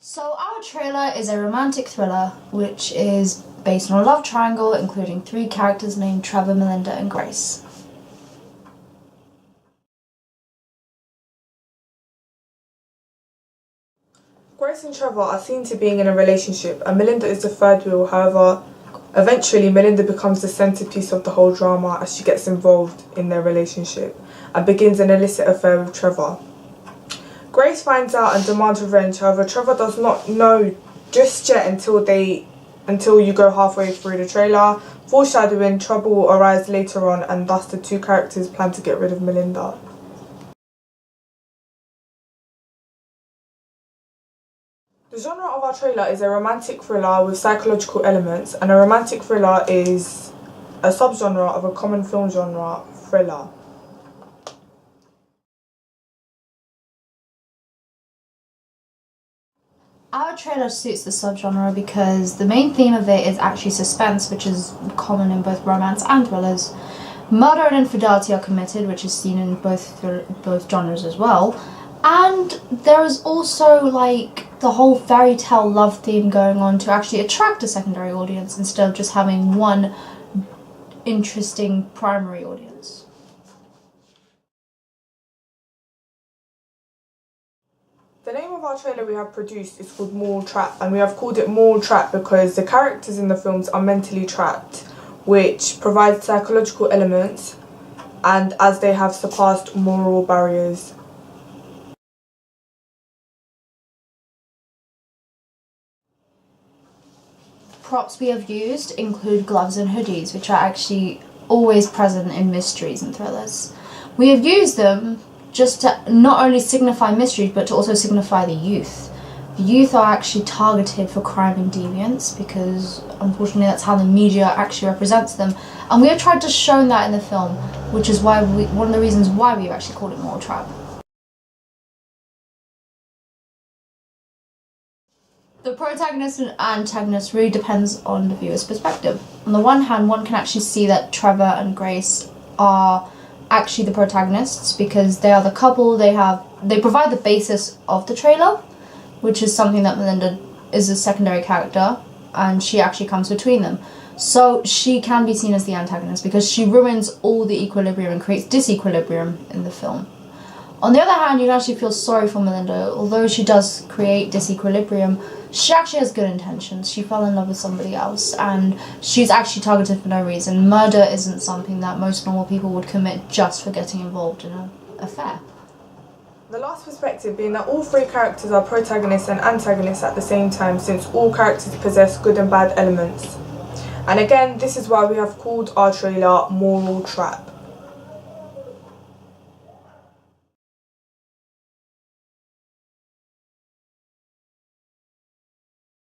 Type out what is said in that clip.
So our trailer is a romantic thriller which is based on a love triangle including three characters named Trevor, Melinda and Grace. Grace and Trevor are seen to being in a relationship and Melinda is the third wheel. However, eventually Melinda becomes the centerpiece of the whole drama as she gets involved in their relationship and begins an illicit affair with Trevor. Grace finds out and demands revenge. However, Trevor does not know just yet until you go halfway through the trailer, foreshadowing trouble will arise later on, and thus the two characters plan to get rid of Melinda. The genre of our trailer is a romantic thriller with psychological elements, and a romantic thriller is a subgenre of a common film genre, thriller. Our trailer suits the subgenre because the main theme of it is actually suspense, which is common in both romance and thrillers. Murder and infidelity are committed, which is seen in both genres as well. And there is also like the whole fairy tale love theme going on to actually attract a secondary audience instead of just having one interesting primary audience. The name of our trailer we have produced is called Moral Trap, and we have called it Moral Trap because the characters in the films are mentally trapped, which provides psychological elements and as they have surpassed moral barriers. Props we have used include gloves and hoodies, which are actually always present in mysteries and thrillers. We have used them just to not only signify mysteries, but to also signify the youth. The youth are actually targeted for crime and deviance because unfortunately that's how the media actually represents them. And we have tried to show that in the film, which is why one of the reasons why we've actually called it Moral Trap. The protagonist and antagonist really depends on the viewer's perspective. On the one hand, one can actually see that Trevor and Grace are actually the protagonists because they are the couple. They provide the basis of the trailer, which is something that Melinda is a secondary character and she actually comes between them. So she can be seen as the antagonist because she ruins all the equilibrium and creates disequilibrium in the film. On the other hand, you can actually feel sorry for Melinda. Although she does create disequilibrium, she actually has good intentions. She fell in love with somebody else and she's actually targeted for no reason. Murder isn't something that most normal people would commit just for getting involved in an affair. The last perspective being that all three characters are protagonists and antagonists at the same time, since all characters possess good and bad elements. And again, this is why we have called our trailer Moral Trap.